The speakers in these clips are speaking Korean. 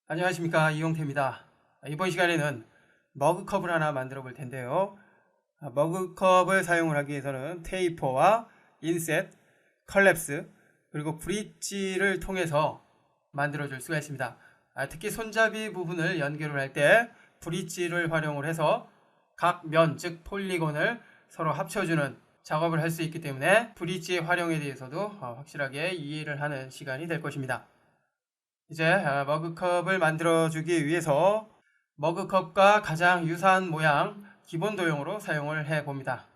안녕하십니까, 이용태입니다. 이번 시간에는 머그컵을 하나 만들어 볼 텐데요. 머그컵을 사용을 하기 위해서는 테이퍼와 인셋, 컬랩스, 그리고 브릿지를 통해서 만들어 줄 수가 있습니다. 특히 손잡이 부분을 연결을 할 때 브릿지를 활용을 해서 각 면, 즉 폴리곤을 서로 합쳐주는 작업을 할 수 있기 때문에 브릿지의 활용에 대해서도 확실하게 이해를 하는 시간이 될 것입니다. 이제 머그컵을 만들어주기 위해서 머그컵과 가장 유사한 모양 기본 도형으로 사용을 해봅니다.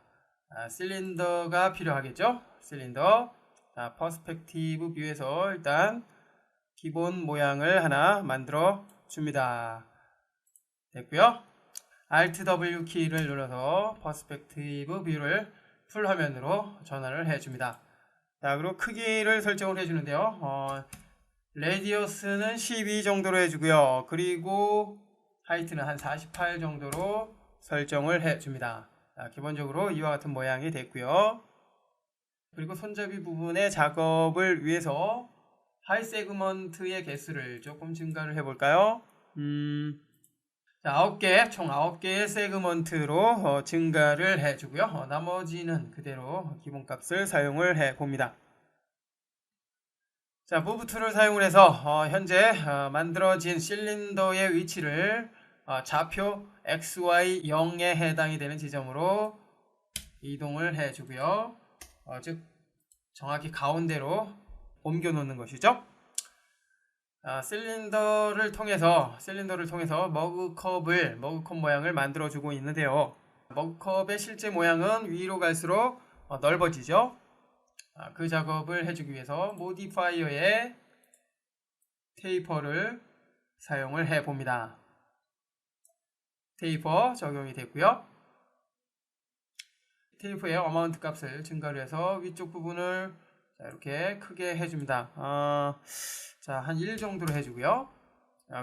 실린더가 필요하겠죠? 실린더. 퍼스펙티브 뷰에서 일단 기본 모양을 하나 만들어 줍니다. 됐고요. Alt W 키를 눌러서 퍼스펙티브 뷰를 풀 화면으로 전환을 해줍니다. 자, 그리고 크기를 설정을 해주는데요. 레디어스는 12 정도로 해주고요. 그리고 하이트는 한 48 정도로 설정을 해줍니다. 기본적으로 이와 같은 모양이 됐고요. 그리고 손잡이 부분의 작업을 위해서 하이 세그먼트의 개수를 조금 증가를 해볼까요? 자, 총 9개의 세그먼트로 증가를 해주고요. 나머지는 그대로 기본값을 사용을 해봅니다. 자, 무브 툴을 사용을 해서 현재 만들어진 실린더의 위치를 좌표 XY 0에 해당이 되는 지점으로 이동을 해주고요. 즉 정확히 가운데로 옮겨 놓는 것이죠. 실린더를 통해서 머그컵 모양을 만들어 주고 있는데요. 머그컵의 실제 모양은 위로 갈수록 넓어지죠. 그 작업을 해주기 위해서 모디파이어의 테이퍼를 사용을 해봅니다. 테이퍼 적용이 됐고요. 테이퍼의 어마운트 값을 증가를 해서 위쪽 부분을 이렇게 크게 해줍니다. 자, 한 1 정도로 해주고요.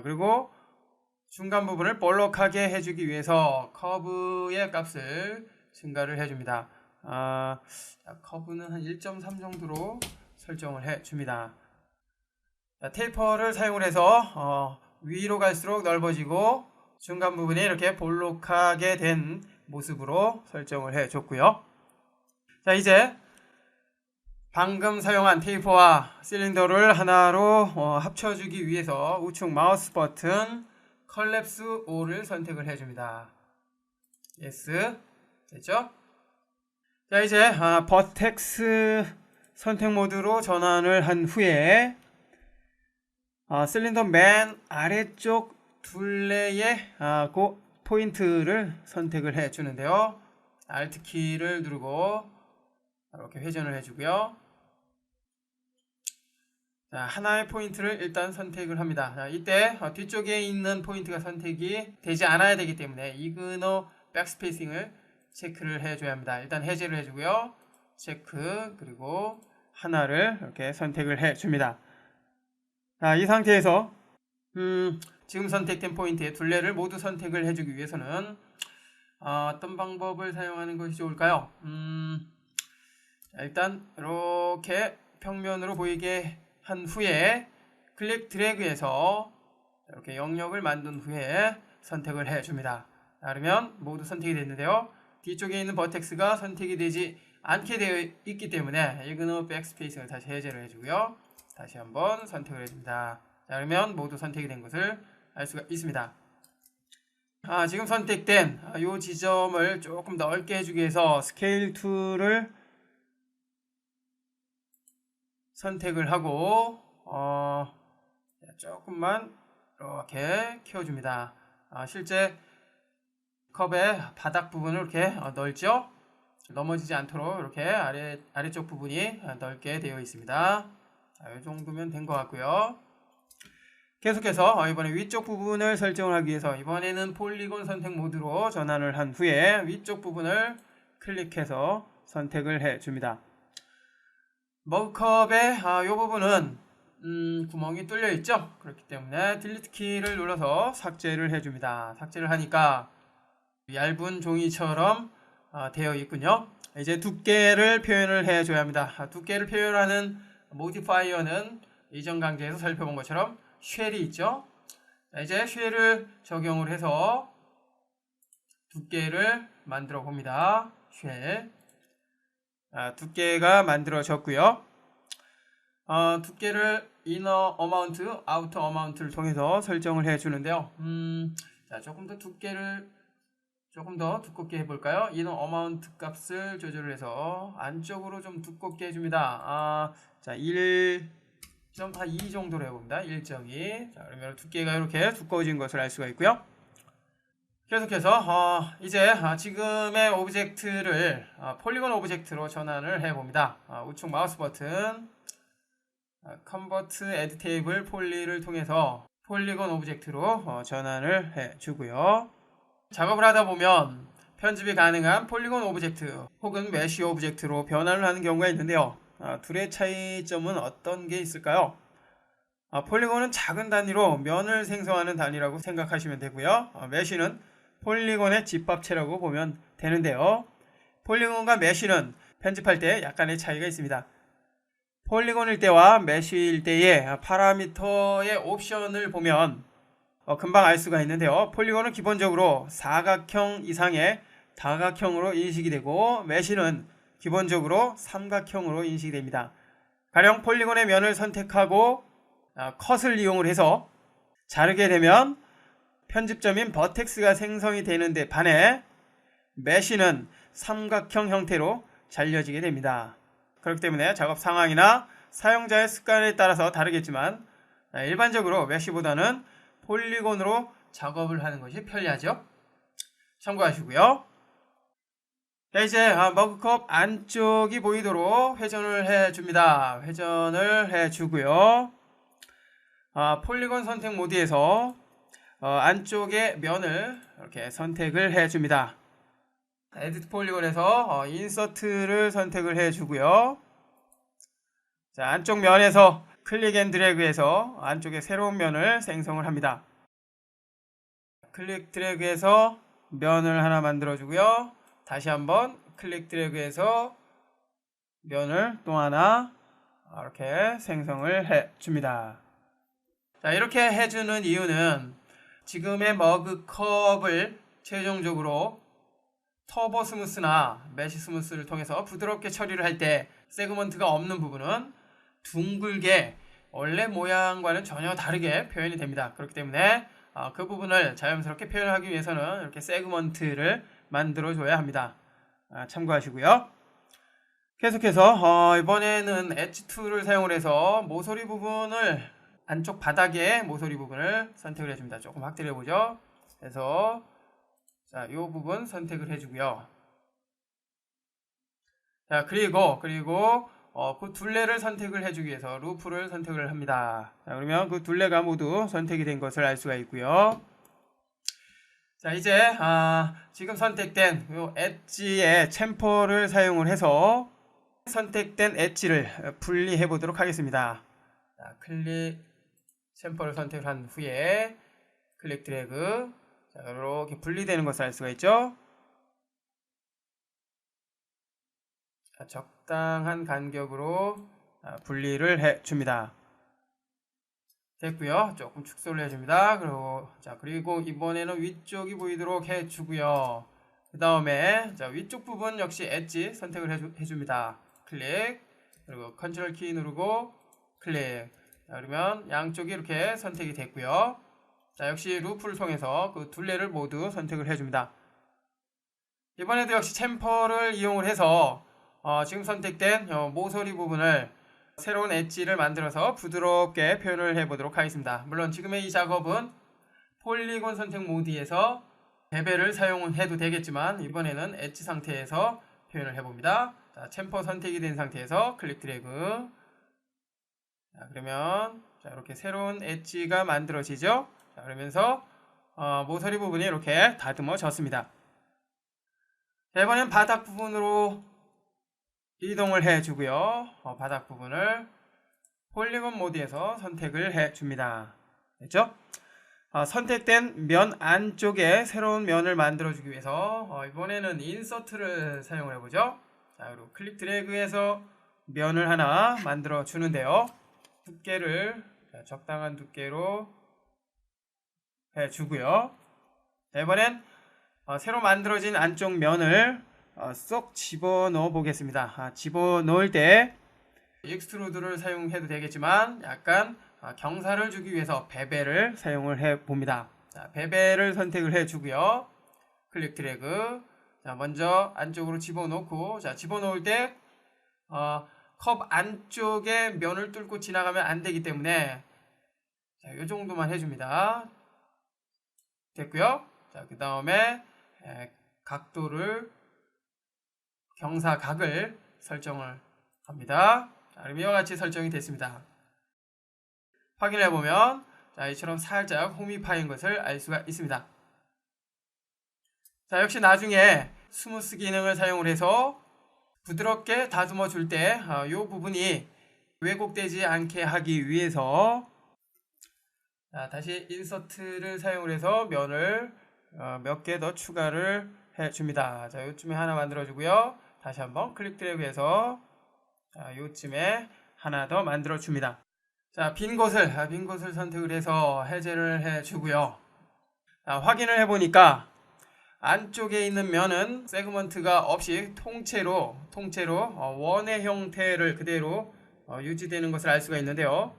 그리고 중간 부분을 볼록하게 해주기 위해서 커브의 값을 증가를 해줍니다. 커브는 한 1.3 정도로 설정을 해줍니다. 테이퍼를 사용을 해서 위로 갈수록 넓어지고 중간 부분이 이렇게 볼록하게 된 모습으로 설정을 해줬고요. 자, 이제 방금 사용한 테이퍼와 실린더를 하나로 합쳐주기 위해서 우측 마우스 버튼 컬랩스 O를 선택을 해줍니다. yes. 됐죠? 자, 이제 버텍스 선택 모드로 전환을 한 후에 실린더 맨 아래쪽 둘레의 그 포인트를 선택을 해 주는데요. Alt 키를 누르고 이렇게 회전을 해주고요. 자, 하나의 포인트를 일단 선택을 합니다. 자, 이때 뒤쪽에 있는 포인트가 선택이 되지 않아야 되기 때문에 이그너 백스페이싱을 체크를 해줘야 합니다. 일단 해제를 해주고요. 체크, 그리고 하나를 이렇게 선택을 해줍니다. 자, 이 상태에서 지금 선택된 포인트의 둘레를 모두 선택을 해주기 위해서는 어떤 방법을 사용하는 것이 좋을까요? 일단 이렇게 평면으로 보이게 한 후에 클릭 드래그해서 이렇게 영역을 만든 후에 선택을 해줍니다. 그러면 모두 선택이 됐는데요. 뒤쪽에 있는 버텍스가 선택이 되지 않게 되어 있기 때문에 이그노 백스페이스를 다시 해제를 해주고요. 다시 한번 선택을 해줍니다. 자, 그러면 모두 선택이 된 것을 알 수가 있습니다. 지금 선택된 이 지점을 조금 넓게 해주기 위해서 스케일 툴을 선택을 하고 조금만 이렇게 키워줍니다. 실제 컵의 바닥 부분을 이렇게 넓죠? 넘어지지 않도록 이렇게 아래쪽 부분이 넓게 되어 있습니다. 이 정도면 된 것 같고요. 계속해서 이번에 위쪽 부분을 설정을 하기 위해서 이번에는 폴리곤 선택 모드로 전환을 한 후에 위쪽 부분을 클릭해서 선택을 해줍니다. 머그컵의 이 부분은 구멍이 뚫려 있죠. 그렇기 때문에 딜리트 키를 눌러서 삭제를 해줍니다. 삭제를 하니까 얇은 종이처럼 되어 있군요. 이제 두께를 표현을 해줘야 합니다. 두께를 표현하는 모디파이어는 이전 강좌에서 살펴본 것처럼 쉘이 있죠. 자, 이제 쉘을 적용을 해서 두께를 만들어 봅니다. 쉘. 두께가 만들어졌고요. 두께를 이너 어마운트, 아우터 어마운트를 통해서 설정을 해 주는데요. 자, 조금 더 두께를 조금 더 두껍게 해볼까요? 이너 어마운트 값을 조절을 해서 안쪽으로 좀 두껍게 해줍니다. 자, 1.2 정도로 해봅니다. 1.2. 자, 그러면 두께가 이렇게 두꺼워진 것을 알 수가 있고요. 계속해서 이제 지금의 오브젝트를 폴리곤 오브젝트로 전환을 해봅니다. 우측 마우스 버튼 컨버트 에드 테이블 폴리를 통해서 폴리곤 오브젝트로 전환을 해주고요. 작업을 하다 보면 편집이 가능한 폴리곤 오브젝트 혹은 메쉬 오브젝트로 변환을 하는 경우가 있는데요. 둘의 차이점은 어떤 게 있을까요? 폴리곤은 작은 단위로 면을 생성하는 단위라고 생각하시면 되고요. 메쉬는 폴리곤의 집합체라고 보면 되는데요. 폴리곤과 메쉬는 편집할 때 약간의 차이가 있습니다. 폴리곤일 때와 메쉬일 때의 파라미터의 옵션을 보면 금방 알 수가 있는데요. 폴리곤은 기본적으로 사각형 이상의 다각형으로 인식이 되고 메쉬는 기본적으로 삼각형으로 인식이 됩니다. 가령 폴리곤의 면을 선택하고 컷을 이용을 해서 자르게 되면 편집점인 버텍스가 생성이 되는데 반해 메쉬는 삼각형 형태로 잘려지게 됩니다. 그렇기 때문에 작업 상황이나 사용자의 습관에 따라서 다르겠지만 일반적으로 메쉬보다는 폴리곤으로 작업을 하는 것이 편리하죠. 참고하시고요. 자, 이제 머그컵 안쪽이 보이도록 회전을 해줍니다. 회전을 해주고요. 폴리곤 선택 모드에서 안쪽의 면을 이렇게 선택을 해줍니다. 에디트 폴리곤에서 인서트를 선택을 해주고요. 자, 안쪽 면에서 클릭 앤 드래그해서 안쪽에 새로운 면을 생성을 합니다. 클릭 드래그해서 면을 하나 만들어주고요. 다시 한번 클릭 드래그해서 면을 또 하나 이렇게 생성을 해줍니다. 자, 이렇게 해주는 이유는 지금의 머그컵을 최종적으로 터보 스무스나 메쉬 스무스를 통해서 부드럽게 처리를 할 때 세그먼트가 없는 부분은 둥글게 원래 모양과는 전혀 다르게 표현이 됩니다. 그렇기 때문에 그 부분을 자연스럽게 표현하기 위해서는 이렇게 세그먼트를 만들어 줘야 합니다. 참고하시고요. 계속해서 이번에는 엣지 툴을 사용을 해서 모서리 부분을 안쪽 바닥에 모서리 부분을 선택을 해줍니다. 조금 확대를 해보죠. 그래서 자, 이 부분 선택을 해주고요. 자, 그리고 그 둘레를 선택을 해주기 위해서 루프를 선택을 합니다. 자, 그러면 그 둘레가 모두 선택이 된 것을 알 수가 있고요. 자, 이제 지금 선택된 이 엣지의 챔퍼를 사용을 해서 선택된 엣지를 분리해 보도록 하겠습니다. 자, 클릭 챔퍼를 선택한 후에 클릭 드래그. 자, 이렇게 분리되는 것을 알 수가 있죠. 자, 적당한 간격으로 분리를 해줍니다. 됐고요. 조금 축소를 해줍니다. 그리고 이번에는 위쪽이 보이도록 해주고요. 그 다음에 위쪽 부분 역시 엣지 선택을 해줍니다. 클릭. 그리고 컨트롤 키 누르고 클릭. 자, 그러면 양쪽이 이렇게 선택이 됐고요. 자, 역시 루프를 통해서 그 둘레를 모두 선택을 해줍니다. 이번에도 역시 챔퍼를 이용을 해서 지금 선택된 모서리 부분을 새로운 엣지를 만들어서 부드럽게 표현을 해보도록 하겠습니다. 물론 지금의 이 작업은 폴리곤 선택 모드에서 베벨을 사용해도 되겠지만 이번에는 엣지 상태에서 표현을 해봅니다. 자, 챔퍼 선택이 된 상태에서 클릭 드래그. 자, 그러면 이렇게 새로운 엣지가 만들어지죠. 자, 그러면서 모서리 부분이 이렇게 다듬어졌습니다. 자, 이번엔 바닥 부분으로 이동을 해주고요. 바닥 부분을 폴리곤 모드에서 선택을 해줍니다. 됐죠? 선택된 면 안쪽에 새로운 면을 만들어주기 위해서 이번에는 인서트를 사용을 해보죠. 자, 그리고 클릭 드래그해서 면을 하나 만들어 주는데요. 두께를 적당한 두께로 해주고요. 자, 이번엔 새로 만들어진 안쪽 면을 쏙 집어넣어 보겠습니다. 집어넣을 때 익스트루드를 사용해도 되겠지만 약간 경사를 주기 위해서 베벨을 사용을 해 봅니다. 자, 베벨을 선택을 해 주고요. 클릭 드래그. 자, 먼저 안쪽으로 집어넣고, 자, 집어넣을 때 컵 안쪽에 면을 뚫고 지나가면 안 되기 때문에 자, 요 정도만 해줍니다. 됐고요. 자, 그 다음에 각도를 경사각을 설정을 합니다. 자, 그럼 이와 같이 설정이 됐습니다. 확인해 보면 자, 이처럼 살짝 홈이 파인 것을 알 수가 있습니다. 자, 역시 나중에 스무스 기능을 사용을 해서 부드럽게 다듬어 줄 때 이 부분이 왜곡되지 않게 하기 위해서 자, 다시 인서트를 사용을 해서 면을 몇 개 더 추가를 해 줍니다. 자, 요쯤에 하나 만들어 주고요. 다시 한번 클릭 드래그 해서 자, 요쯤에 하나 더 만들어 줍니다. 자, 빈 곳을 선택을 해서 해제를 해 주고요. 자, 확인을 해 보니까 안쪽에 있는 면은 세그먼트가 없이 통째로 원의 형태를 그대로 유지되는 것을 알 수가 있는데요.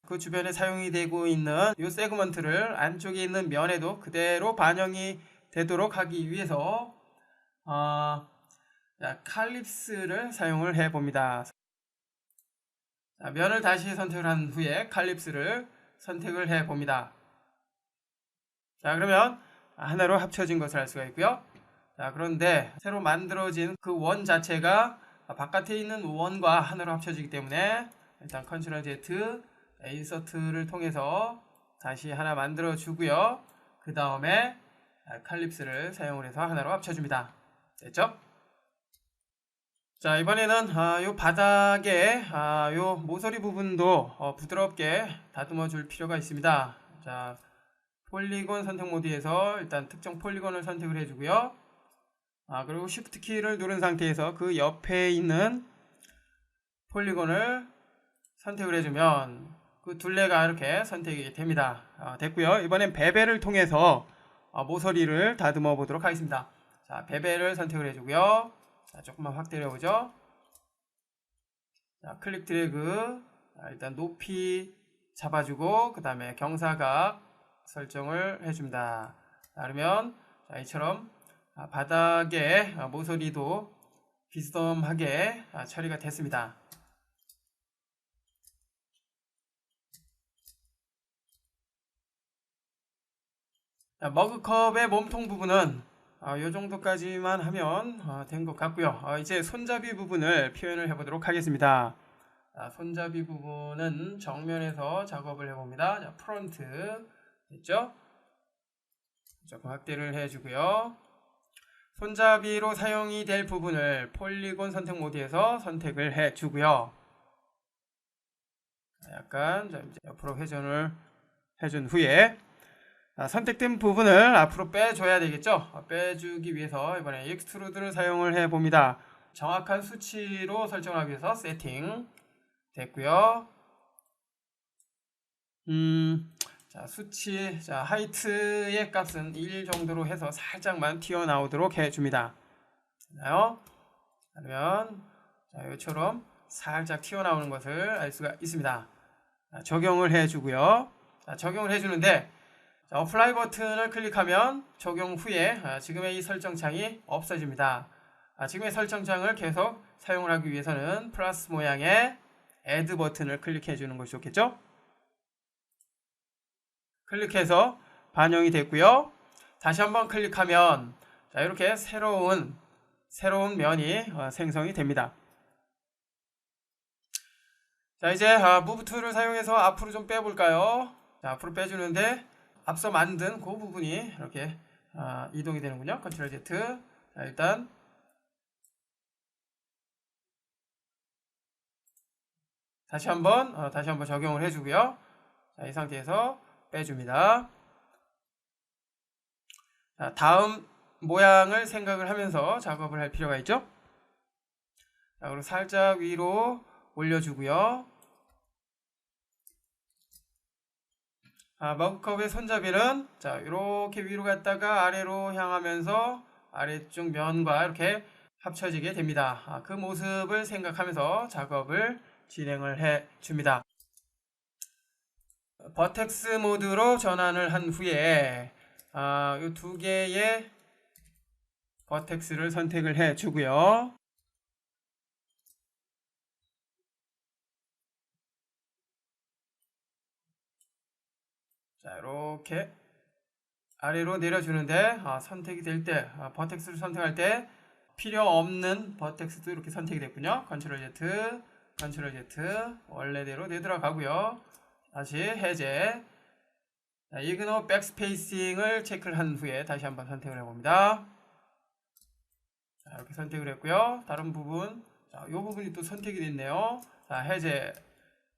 그 주변에 사용이 되고 있는 이 세그먼트를 안쪽에 있는 면에도 그대로 반영이 되도록 하기 위해서 칼립스를 사용을 해 봅니다. 자, 면을 다시 선택을 한 후에 칼립스를 선택을 해 봅니다. 자, 그러면 하나로 합쳐진 것을 알 수가 있고요. 자, 그런데 새로 만들어진 그 원 자체가 바깥에 있는 원과 하나로 합쳐지기 때문에 일단 컨트롤 Z 인서트를 통해서 다시 하나 만들어 주고요. 그 다음에 칼립스를 사용을 해서 하나로 합쳐줍니다. 됐죠? 자, 이번에는 요 바닥에 요 모서리 부분도 부드럽게 다듬어 줄 필요가 있습니다. 자, 폴리곤 선택 모드에서 일단 특정 폴리곤을 선택을 해주고요. 그리고 Shift 키를 누른 상태에서 그 옆에 있는 폴리곤을 선택을 해주면 그 둘레가 이렇게 선택이 됩니다. 됐고요. 이번엔 베벨을 통해서 모서리를 다듬어 보도록 하겠습니다. 자, 베벨을 선택을 해주고요. 자, 조금만 확대를 해보죠. 자, 클릭 드래그. 일단 높이 잡아주고 그 다음에 경사각 설정을 해줍니다. 자, 그러면 이처럼 바닥에 모서리도 비스듬하게 처리가 됐습니다. 자, 머그컵의 몸통 부분은 이 정도까지만 하면 된 것 같고요. 이제 손잡이 부분을 표현을 해보도록 하겠습니다. 손잡이 부분은 정면에서 작업을 해봅니다. 자, 프론트 됐죠? 조금 확대를 해주고요. 손잡이로 사용이 될 부분을 폴리곤 선택 모드에서 선택을 해주고요. 약간 이제 옆으로 회전을 해준 후에 선택된 부분을 앞으로 빼줘야 되겠죠. 빼주기 위해서 이번에 익스트루드를 사용을 해봅니다. 정확한 수치로 설정하기 위해서 세팅 됐고요. 자, 수치, 자, 하이트의 값은 1 정도로 해서 살짝만 튀어나오도록 해줍니다. 됐나요? 그러면 자, 이처럼 살짝 튀어나오는 것을 알 수가 있습니다. 자, 적용을 해주고요. 자, 적용을 해주는데 자, 어플라이 버튼을 클릭하면 적용 후에 지금의 이 설정창이 없어집니다. 지금의 설정창을 계속 사용을 하기 위해서는 플러스 모양의 Add 버튼을 클릭해 주는 것이 좋겠죠? 클릭해서 반영이 됐고요. 다시 한번 클릭하면 자, 이렇게 새로운 면이 생성이 됩니다. 자, 이제 무브 툴을 사용해서 앞으로 좀 빼볼까요? 자, 앞으로 빼주는데 앞서 만든 그 부분이 이렇게 이동이 되는군요. 컨트롤 Z. 자, 일단 다시 한번 적용을 해주고요. 자, 이 상태에서 빼줍니다. 자, 다음 모양을 생각을 하면서 작업을 할 필요가 있죠. 자, 그리고 살짝 위로 올려주고요. 머그컵의 손잡이는 자 이렇게 위로 갔다가 아래로 향하면서 아래쪽 면과 이렇게 합쳐지게 됩니다. 그 모습을 생각하면서 작업을 진행을 해 줍니다. 버텍스 모드로 전환을 한 후에 이 두 개의 버텍스를 선택을 해 주고요. 자 이렇게 아래로 내려주는데 선택이 될 때 버텍스를 선택할 때 필요 없는 버텍스도 이렇게 선택이 됐군요. 컨트롤 Z, 컨트롤 Z 원래대로 되돌아가고요. 다시 해제. 이그노 백스페이싱을 체크를 한 후에 다시 한번 선택을 해봅니다. 자, 이렇게 선택을 했고요. 다른 부분, 자, 이 부분이 또 선택이 됐네요. 자, 해제.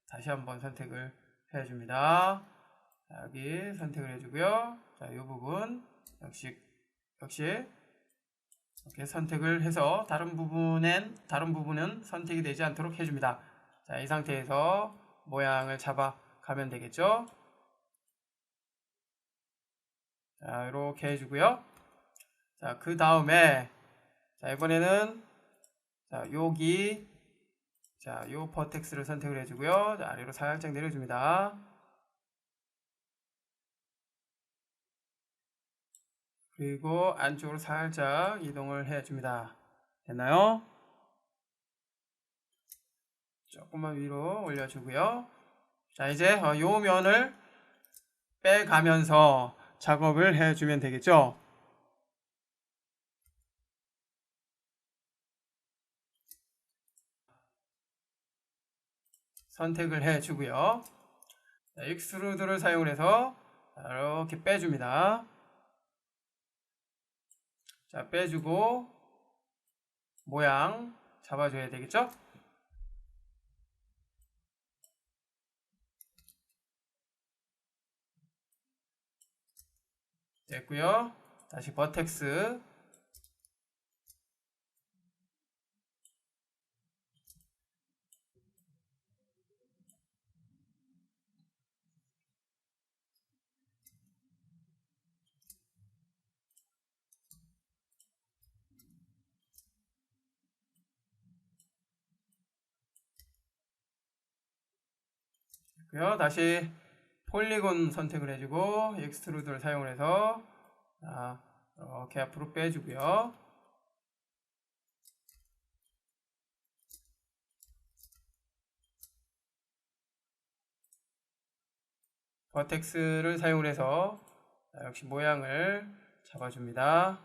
다시 한번 선택을 해줍니다. 자, 여기 선택을 해주고요. 자, 이 부분 역시 이렇게 선택을 해서 다른 부분은 선택이 되지 않도록 해줍니다. 자, 이 상태에서 모양을 잡아가면 되겠죠. 자, 이렇게 해주고요. 자, 그 다음에 자, 이번에는 자, 여기 자, 요 버텍스를 선택을 해주고요. 자, 아래로 살짝 내려줍니다. 그리고 안쪽으로 살짝 이동을 해줍니다. 됐나요? 조금만 위로 올려주고요. 자, 이제 요 면을 빼가면서 작업을 해주면 되겠죠. 선택을 해주고요. 익스트루드를 사용을 해서 이렇게 빼줍니다. 자, 빼주고 모양 잡아줘야 되겠죠? 됐고요. 다시 버텍스 됐고요. 다시 폴리곤 선택을 해주고 익스트루드를 사용을 해서 이렇게 앞으로 빼주고요. 버텍스를 사용을 해서 역시 모양을 잡아줍니다.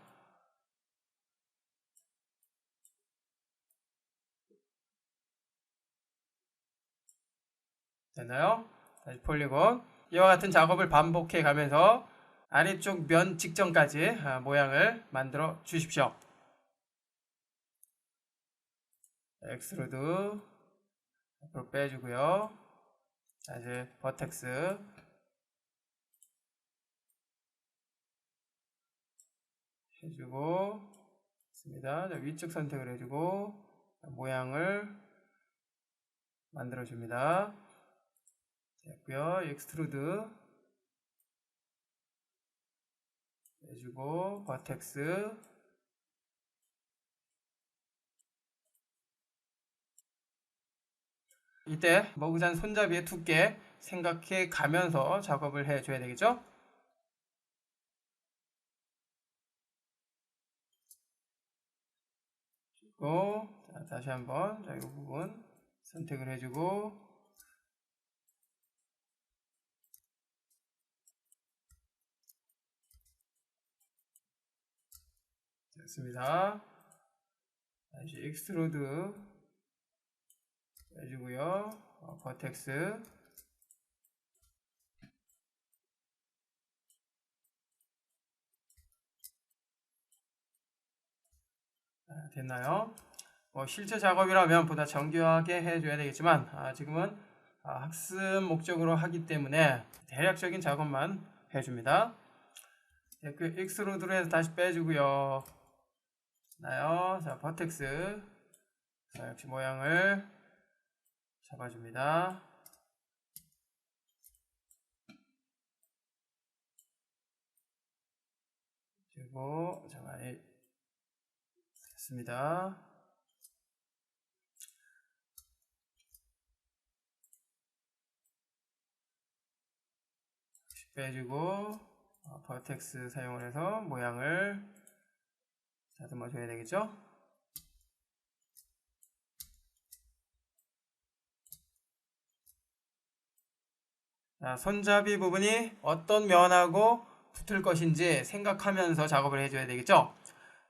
됐나요? 다시 폴리곤. 이와 같은 작업을 반복해 가면서 아래쪽 면 직전까지 모양을 만들어 주십시오. 엑스트루드 앞으로 빼주고요. 다시 버텍스 해주고 있습니다. 위쪽 선택을 해주고 모양을 만들어 줍니다. 됐고요. 익스트루드 해주고 버텍스 이때 머그잔 손잡이의 두께 생각해 가면서 작업을 해줘야 되겠죠? 그리고 다시 한번 이 부분 선택을 해주고 됐습니다. 다시 익스트루드 해주고요. 버텍스 됐나요? 실제 작업이라면 보다 정교하게 해줘야 되겠지만 지금은 학습 목적으로 하기 때문에 대략적인 작업만 해줍니다. 그 익스트루드로 해서 다시 빼주고요. 자, 버텍스 자, 역시 모양을 잡아줍니다. 그리고 잠깐 됐습니다. 빼주고 버텍스 사용을 해서 모양을 다듬어 줘야 되겠죠. 자, 손잡이 부분이 어떤 면하고 붙을 것인지 생각하면서 작업을 해줘야 되겠죠.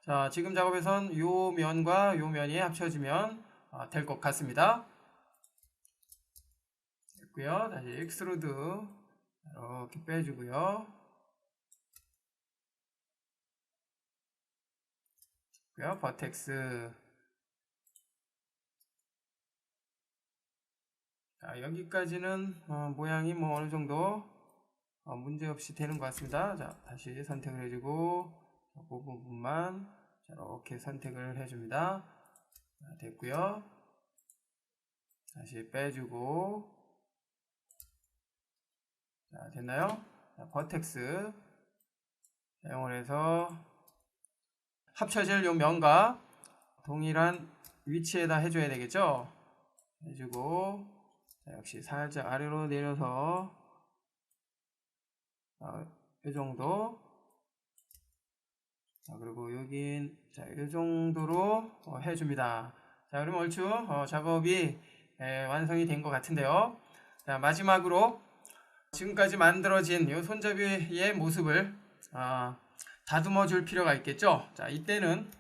자, 지금 작업에선 요 면과 요 면이 합쳐지면 될 것 같습니다. 됐고요. 다시 익스트루드 이렇게 빼주고요. 버텍스. 자, 여기까지는 모양이 뭐 어느 정도 문제없이 되는 것 같습니다. 자, 다시 선택을 해주고 그 부분만 이렇게 선택을 해줍니다. 자, 됐고요. 다시 빼주고. 자, 됐나요? 자, 버텍스 사용을 해서 합쳐질 요 면과 동일한 위치에다 해줘야 되겠죠? 해주고, 자, 역시 살짝 아래로 내려서 이 정도. 자, 그리고 여긴 이 정도로 해줍니다. 자, 그러면 얼추 작업이 완성이 된 것 같은데요. 자, 마지막으로 지금까지 만들어진 이 손잡이의 모습을 다듬어 줄 필요가 있겠죠. 자, 이때는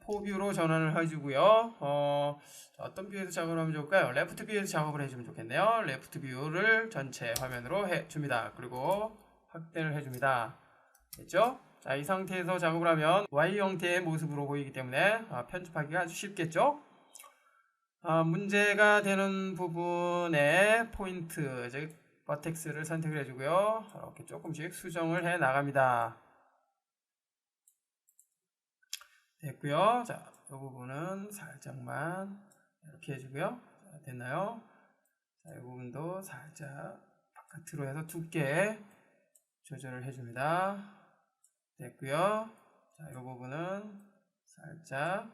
포뷰로 전환을 해주고요. 어떤 뷰에서 작업을 하면 좋을까요? 레프트 뷰에서 작업을 해주면 좋겠네요. 레프트 뷰를 전체 화면으로 해줍니다. 그리고 확대를 해줍니다. 됐죠? 자, 이 상태에서 작업을 하면 Y 형태의 모습으로 보이기 때문에 편집하기가 아주 쉽겠죠? 문제가 되는 부분의 포인트, 즉 버텍스를 선택을 해주고요. 이렇게 조금씩 수정을 해 나갑니다. 됐고요. 자, 이 부분은 살짝만 이렇게 해주고요. 자, 됐나요? 자, 이 부분도 살짝 바깥으로 해서 두께 조절을 해줍니다. 됐고요. 자, 이 부분은 살짝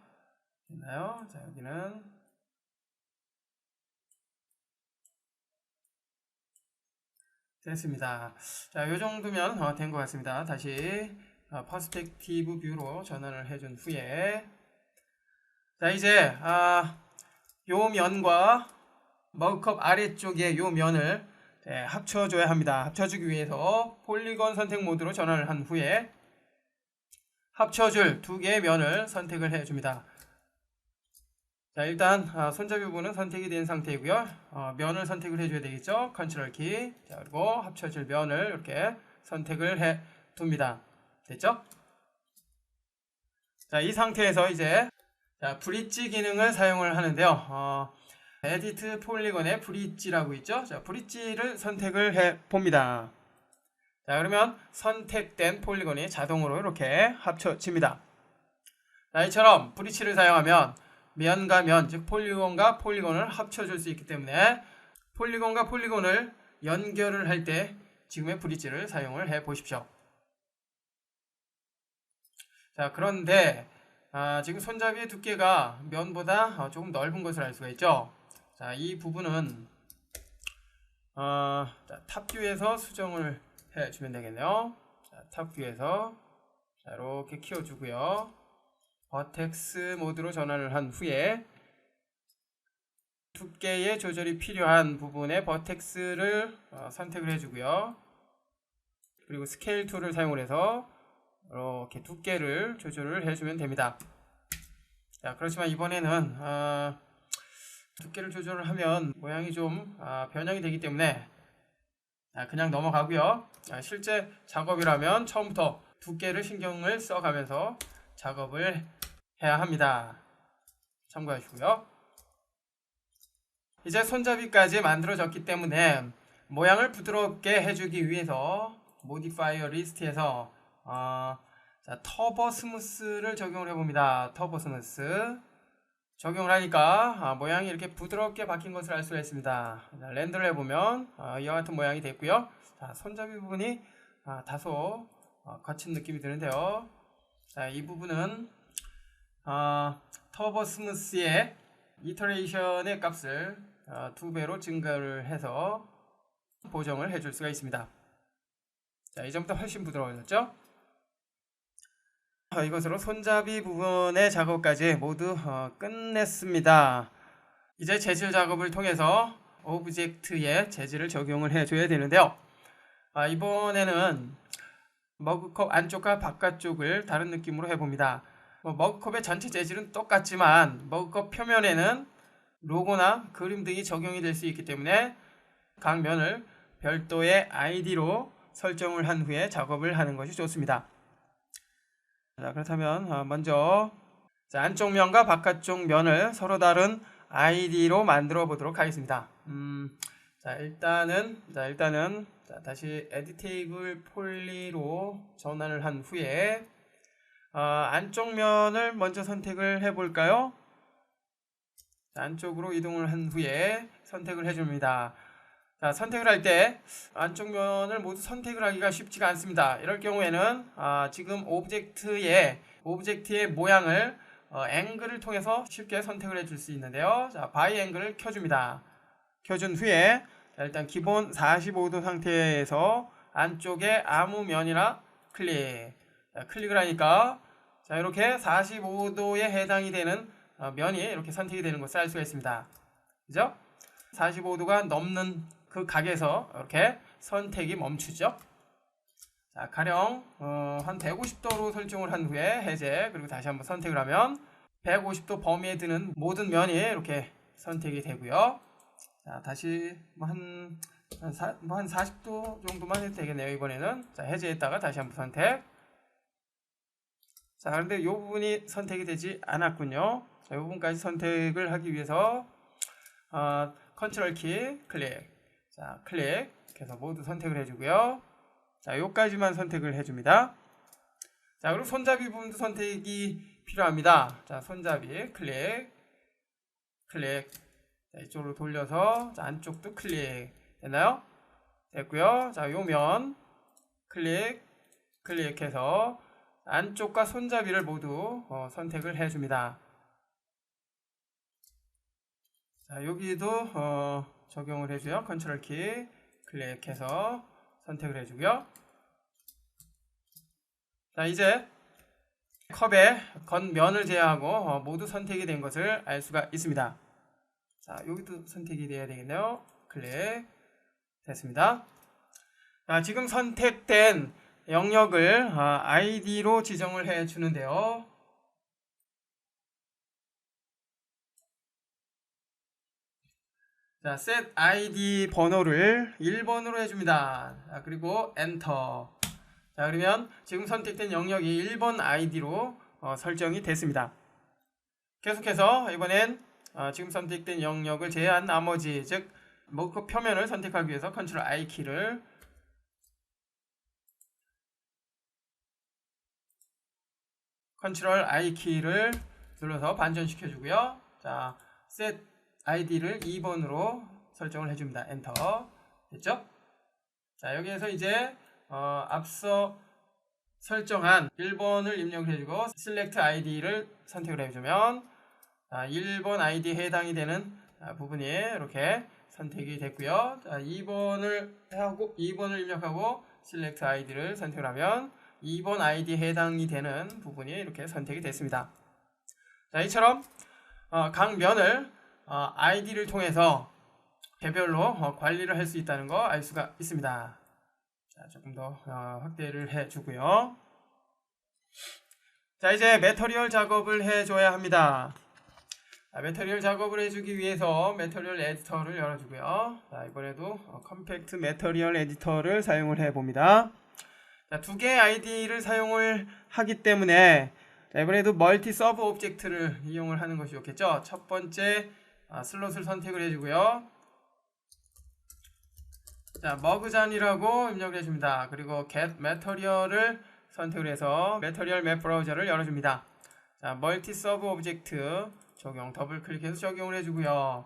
됐나요? 자, 여기는 됐습니다. 자, 이 정도면 된 것 같습니다. 다시 퍼스펙티브 뷰로 전환을 해준 후에 자, 이제 요 면과 머그컵 아래쪽에 요 면을 합쳐줘야 합니다. 합쳐주기 위해서 폴리건 선택 모드로 전환을 한 후에 합쳐줄 두 개의 면을 선택을 해줍니다. 자, 일단 손잡이 부분은 선택이 된 상태이고요. 면을 선택을 해줘야 되겠죠. 컨트롤 키. 자, 그리고 합쳐질 면을 이렇게 선택을 해 둡니다. 됐죠? 자, 이 상태에서 이제 브릿지 기능을 사용을 하는데요. 에디트 폴리건의 브릿지라고 있죠. 자, 브릿지를 선택을 해 봅니다. 자, 그러면 선택된 폴리건이 자동으로 이렇게 합쳐집니다. 자, 이처럼 브릿지를 사용하면 면과 면, 즉 폴리곤과 폴리곤을 합쳐줄 수 있기 때문에 폴리곤과 폴리곤을 연결을 할 때 지금의 브릿지를 사용을 해 보십시오. 자, 그런데 지금 손잡이의 두께가 면보다 조금 넓은 것을 알 수가 있죠. 자, 이 부분은 탑뷰에서 수정을 해주면 되겠네요. 자, 탑뷰에서 이렇게 키워주고요. 버텍스 모드로 전환을 한 후에 두께의 조절이 필요한 부분에 버텍스를 선택을 해주고요. 그리고 스케일 툴을 사용을 해서 이렇게 두께를 조절을 해주면 됩니다. 자, 그렇지만 이번에는 두께를 조절을 하면 모양이 좀 변형이 되기 때문에 그냥 넘어가고요. 실제 작업이라면 처음부터 두께를 신경을 써가면서 작업을 해야 합니다. 참고하시고요. 이제 손잡이까지 만들어졌기 때문에 모양을 부드럽게 해주기 위해서 모디파이어 리스트에서 터보 스무스를 적용을 해봅니다. 터보 스무스 적용을 하니까 모양이 이렇게 부드럽게 바뀐 것을 알 수가 있습니다. 렌더를 해보면 이와 같은 모양이 됐고요. 자, 손잡이 부분이 다소 거친 느낌이 드는데요. 자, 이 부분은 터보 스무스의 이터레이션의 값을 2배로 증가를 해서 보정을 해줄 수가 있습니다. 자, 이전부터 훨씬 부드러워졌죠? 이것으로 손잡이 부분의 작업까지 모두 끝냈습니다. 이제 재질 작업을 통해서 오브젝트에 재질을 적용을 해줘야 되는데요. 이번에는 머그컵 안쪽과 바깥쪽을 다른 느낌으로 해봅니다. 머그컵의 전체 재질은 똑같지만 머그컵 표면에는 로고나 그림 등이 적용이 될 수 있기 때문에 각 면을 별도의 아이디로 설정을 한 후에 작업을 하는 것이 좋습니다. 자, 그렇다면 먼저 안쪽 면과 바깥쪽 면을 서로 다른 아이디로 만들어 보도록 하겠습니다. 일단은 다시 에디테이블 폴리로 전환을 한 후에 안쪽 면을 먼저 선택을 해 볼까요? 안쪽으로 이동을 한 후에 선택을 해 줍니다. 자, 선택을 할 때 안쪽 면을 모두 선택을 하기가 쉽지가 않습니다. 이럴 경우에는 지금 오브젝트의 모양을 앵글을 통해서 쉽게 선택을 해줄 수 있는데요. 자, 바이 앵글을 켜줍니다. 켜준 후에 일단 기본 45도 상태에서 안쪽에 아무 면이나 클릭을 하니까 자, 이렇게 45도에 해당이 되는 면이 이렇게 선택이 되는 것을 알 수가 있습니다. 그죠? 45도가 넘는 그 각에서 이렇게 선택이 멈추죠. 자, 가령 한 150도로 설정을 한 후에 해제, 그리고 다시 한번 선택을 하면 150도 범위에 드는 모든 면이 이렇게 선택이 되고요. 자, 다시 한 40도 정도만 해도 되겠네요. 이번에는 자, 해제했다가 다시 한번 선택. 자, 그런데 이 부분이 선택이 되지 않았군요. 자, 이 부분까지 선택을 하기 위해서 컨트롤 키 클릭. 자, 클릭해서 모두 선택을 해주고요. 자, 요까지만 선택을 해줍니다. 자, 그리고 손잡이 부분도 선택이 필요합니다. 자, 손잡이 클릭. 자, 이쪽으로 돌려서 자, 안쪽도 클릭. 됐나요? 됐고요. 자, 요 면 클릭해서 안쪽과 손잡이를 모두 선택을 해줍니다. 자, 여기도 적용을 해줘요. 컨트롤 키 클릭해서 선택을 해주고요. 자, 이제 컵의 겉면을 제외하고 모두 선택이 된 것을 알 수가 있습니다. 자, 여기도 선택이 돼야 되겠네요. 클릭 됐습니다. 자, 지금 선택된 영역을 ID로 지정을 해 주는데요. 자, set ID 번호를 1번으로 해줍니다. 자, 그리고 엔터. 자, 그러면 지금 선택된 영역이 1번 ID로 설정이 됐습니다. 계속해서 이번엔 지금 선택된 영역을 제외한 나머지, 즉 머그컵 표면을 선택하기 위해서 컨트롤 I 키를 눌러서 반전시켜 주고요. 자, set ID를 2번으로 설정을 해줍니다. 엔터. 됐죠? 자, 여기에서 이제 앞서 설정한 1번을 입력을 해주고 select ID를 선택을 해주면 1번 ID에 해당이 되는 부분이 이렇게 선택이 됐고요. 자, 2번을 입력하고 select ID를 선택을 하면 2번 ID에 해당이 되는 부분이 이렇게 선택이 됐습니다. 자, 이처럼 각 면을 ID를 통해서 개별로 관리를 할 수 있다는 거 알 수가 있습니다. 자, 조금 더 확대를 해주고요. 자, 이제 매터리얼 작업을 해줘야 합니다. 매터리얼 작업을 해주기 위해서 매터리얼 에디터를 열어주고요. 자, 이번에도 컴팩트 매터리얼 에디터를 사용을 해봅니다. 자, 두 개의 ID를 사용을 하기 때문에 이번에도 멀티 서브 오브젝트를 이용을 하는 것이 좋겠죠. 첫 번째 슬롯을 선택을 해주고요. 자, 머그잔이라고 입력을 해줍니다. 그리고 get material을 선택을 해서 매터리얼 맵 브라우저를 열어줍니다. 자, 멀티 서브 오브젝트 적용, 더블 클릭해서 적용을 해주고요.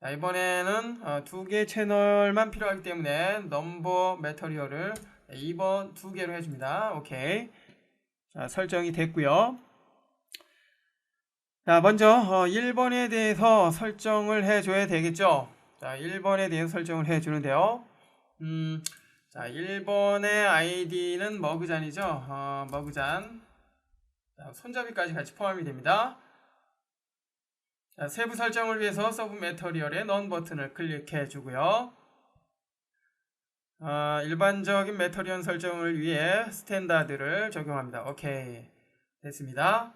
자, 이번에는 두 개 채널만 필요하기 때문에 넘버 매터리얼을 2번 두 개로 해줍니다. 오케이. 자, 설정이 됐고요. 자, 먼저 1번에 대해서 설정을 해줘야 되겠죠. 자, 1번에 대해서 설정을 해주는데요. 자, 1번의 아이디는 머그잔이죠. 머그잔. 자, 손잡이까지 같이 포함이 됩니다. 자, 세부 설정을 위해서 서브 매터리얼의 넌 버튼을 클릭해 주고요. 일반적인 매터리얼 설정을 위해 스탠다드를 적용합니다. 오케이, 됐습니다.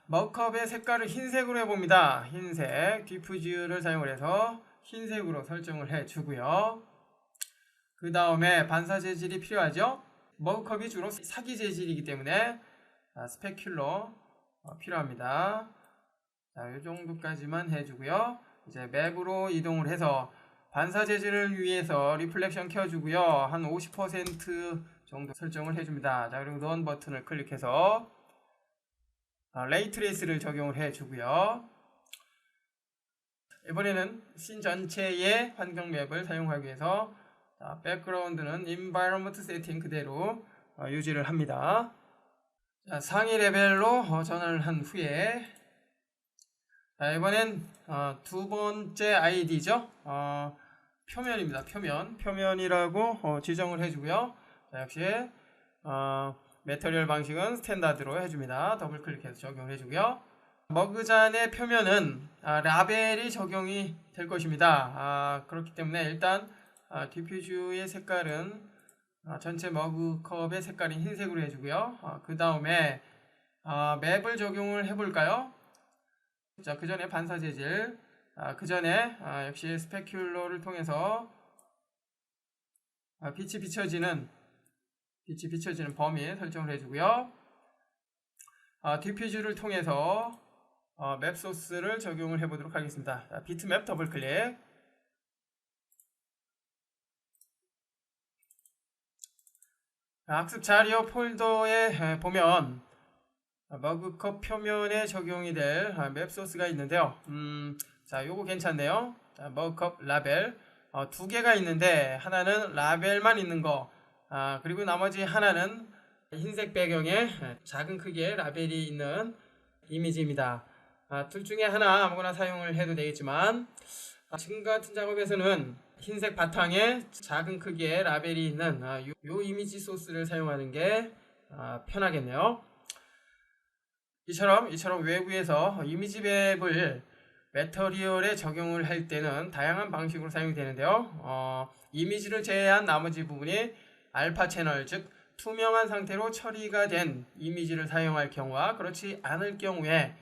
머그컵의 색깔을 흰색으로 해봅니다. 흰색, 디퓨즈를 사용을 해서 흰색으로 설정을 해주고요. 그 다음에 반사 재질이 필요하죠. 머그컵이 주로 사기 재질이기 때문에 스페큘러 필요합니다. 자, 이 정도까지만 해주고요. 이제 맵으로 이동을 해서 반사 재질을 위해서 리플렉션 켜주고요. 한 50% 정도 설정을 해줍니다. 자, 그리고 넌 버튼을 클릭해서 레이 트레이스를 적용을 해주고요. 이번에는 씬 전체의 환경 맵을 사용하기 위해서 백그라운드는 environment 세팅 그대로 유지를 합니다. 자, 상위 레벨로 전환을 한 후에 자, 이번엔 두 번째 아이디죠. 표면입니다. 표면이라고 지정을 해주고요. 자, 역시 매터리얼 방식은 스탠다드로 해줍니다. 더블 클릭해서 적용을 해주고요. 머그잔의 표면은 라벨이 적용이 될 것입니다. 그렇기 때문에 일단 디퓨즈의 색깔은 전체 머그컵의 색깔인 흰색으로 해주고요. 그 다음에 맵을 적용을 해볼까요? 자, 그 전에 반사 재질, 그 전에 역시 스페큘러를 통해서 빛이 비춰지는 범위 설정을 해주고요. 디퓨즈를 통해서 맵 소스를 적용을 해보도록 하겠습니다. 비트맵 더블 클릭. 학습 자료 폴더에 보면 머그컵 표면에 적용이 될 맵 소스가 있는데요. 자, 요거 괜찮네요. 자, 머그컵 라벨 두 개가 있는데 하나는 라벨만 있는 거, 그리고 나머지 하나는 흰색 배경에 작은 크기의 라벨이 있는 이미지입니다. 둘 중에 하나 아무거나 사용을 해도 되겠지만 지금 같은 작업에서는 흰색 바탕에 작은 크기의 라벨이 있는 요 이미지 소스를 사용하는 게 편하겠네요. 이처럼 외부에서 이미지 맵을 매터리얼에 적용을 할 때는 다양한 방식으로 사용이 되는데요. 이미지를 제외한 나머지 부분이 알파 채널, 즉 투명한 상태로 처리가 된 이미지를 사용할 경우와 그렇지 않을 경우에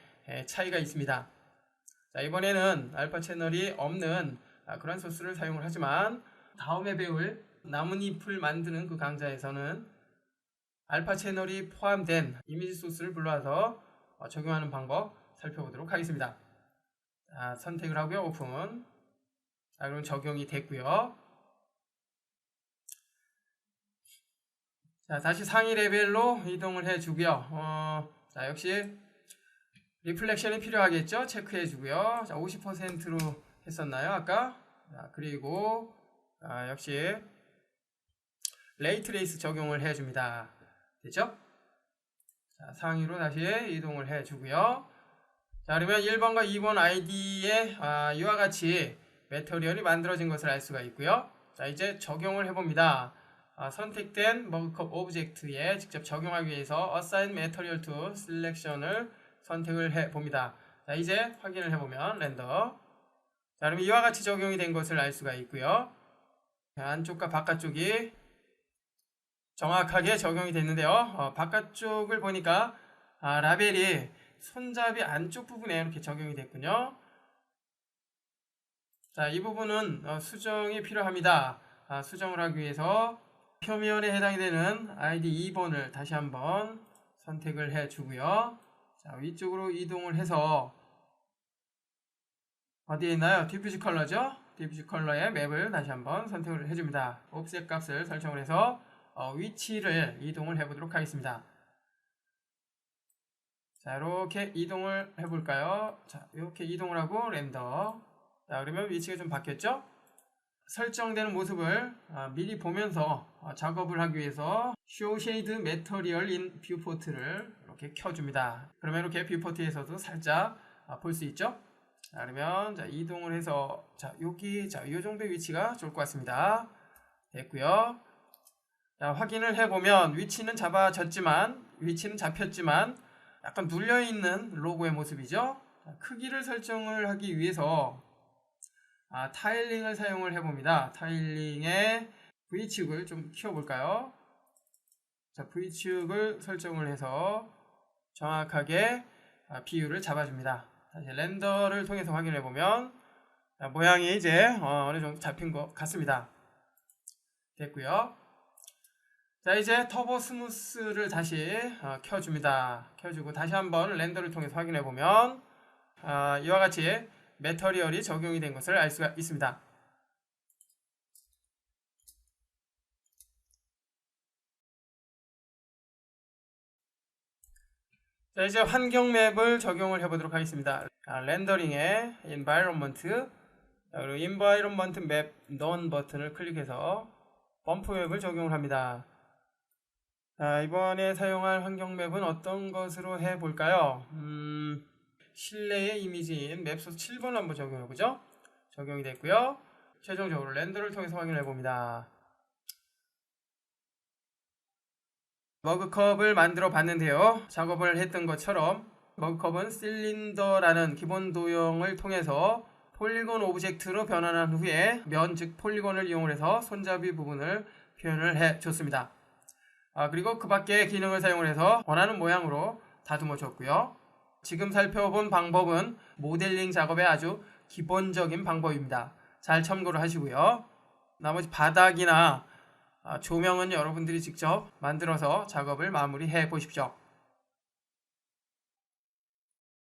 차이가 있습니다. 자, 이번에는 알파 채널이 없는 그런 소스를 사용을 하지만 다음에 배울 나뭇잎을 만드는 그 강좌에서는 알파 채널이 포함된 이미지 소스를 불러와서 적용하는 방법 살펴보도록 하겠습니다. 자, 선택을 하고요. 오픈. 자, 그럼 적용이 됐고요. 자, 다시 상위 레벨로 이동을 해주고요. 자, 역시 리플렉션이 필요하겠죠. 체크해주고요. 자, 50%로 했었나요 아까? 자, 그리고 역시 레이 트레이스 적용을 해줍니다. 됐죠? 자, 상위로 다시 이동을 해주고요. 자, 그러면 1번과 2번 아이디에 이와 같이 매터리얼이 만들어진 것을 알 수가 있고요. 자, 이제 적용을 해봅니다. 선택된 머그컵 오브젝트에 직접 적용하기 위해서 Assign Material to Selection을 선택을 해봅니다. 자, 이제 확인을 해보면 렌더. 자, 그럼 이와 같이 적용이 된 것을 알 수가 있고요. 자, 안쪽과 바깥쪽이 정확하게 적용이 됐는데요. 바깥쪽을 보니까 라벨이 손잡이 안쪽 부분에 이렇게 적용이 됐군요. 자, 이 부분은 수정이 필요합니다. 수정을 하기 위해서 표면에 해당이 되는 아이디 2번을 다시 한번 선택을 해주고요. 자, 위쪽으로 이동을 해서 어디에 있나요? 디퓨즈 컬러죠? 디퓨즈 컬러의 맵을 다시 한번 선택을 해줍니다. 옵셋 값을 설정을 해서 위치를 이동을 해보도록 하겠습니다. 자, 이렇게 이동을 해볼까요? 자, 이렇게 이동을 하고 렌더. 자, 그러면 위치가 좀 바뀌었죠? 설정되는 모습을 미리 보면서 작업을 하기 위해서 Show Shade Material in Viewport를 이렇게 켜줍니다. 그러면 이렇게 뷰포트에서도 살짝 볼 수 있죠? 자, 그러면 이동을 해서 여기 이 정도의 위치가 좋을 것 같습니다. 됐고요. 자, 확인을 해보면 위치는 잡혔지만 약간 눌려있는 로고의 모습이죠. 자, 크기를 설정을 하기 위해서 타일링을 사용을 해봅니다. 타일링의 V축을 좀 키워볼까요? 자, V축을 설정을 해서 정확하게 비율을 잡아줍니다. 다시 렌더를 통해서 확인해보면 모양이 이제 어느 정도 잡힌 것 같습니다. 됐고요. 자, 이제 터보 스무스를 다시 켜줍니다. 켜주고 다시 한번 렌더를 통해서 확인해보면 이와 같이 매터리얼이 적용이 된 것을 알 수가 있습니다. 자, 이제 환경 맵을 적용을 해보도록 하겠습니다. 렌더링의 environment, 그리고 environment map none 버튼을 클릭해서 범프 맵을 적용을 합니다. 자, 이번에 사용할 환경 맵은 어떤 것으로 해볼까요? 실내의 이미지인 맵소스 7번을 한번 적용해보죠. 적용이 됐고요. 최종적으로 렌더를 통해서 확인해 봅니다. 머그컵을 만들어 봤는데요. 작업을 했던 것처럼 머그컵은 실린더라는 기본 도형을 통해서 폴리곤 오브젝트로 변환한 후에 면, 즉 폴리곤을 이용해서 손잡이 부분을 표현을 해줬습니다. 그리고 그 밖에 기능을 사용을 해서 원하는 모양으로 다듬어 줬고요. 지금 살펴본 방법은 모델링 작업의 아주 기본적인 방법입니다. 잘 참고를 하시고요. 나머지 바닥이나 조명은 여러분들이 직접 만들어서 작업을 마무리해 보십시오.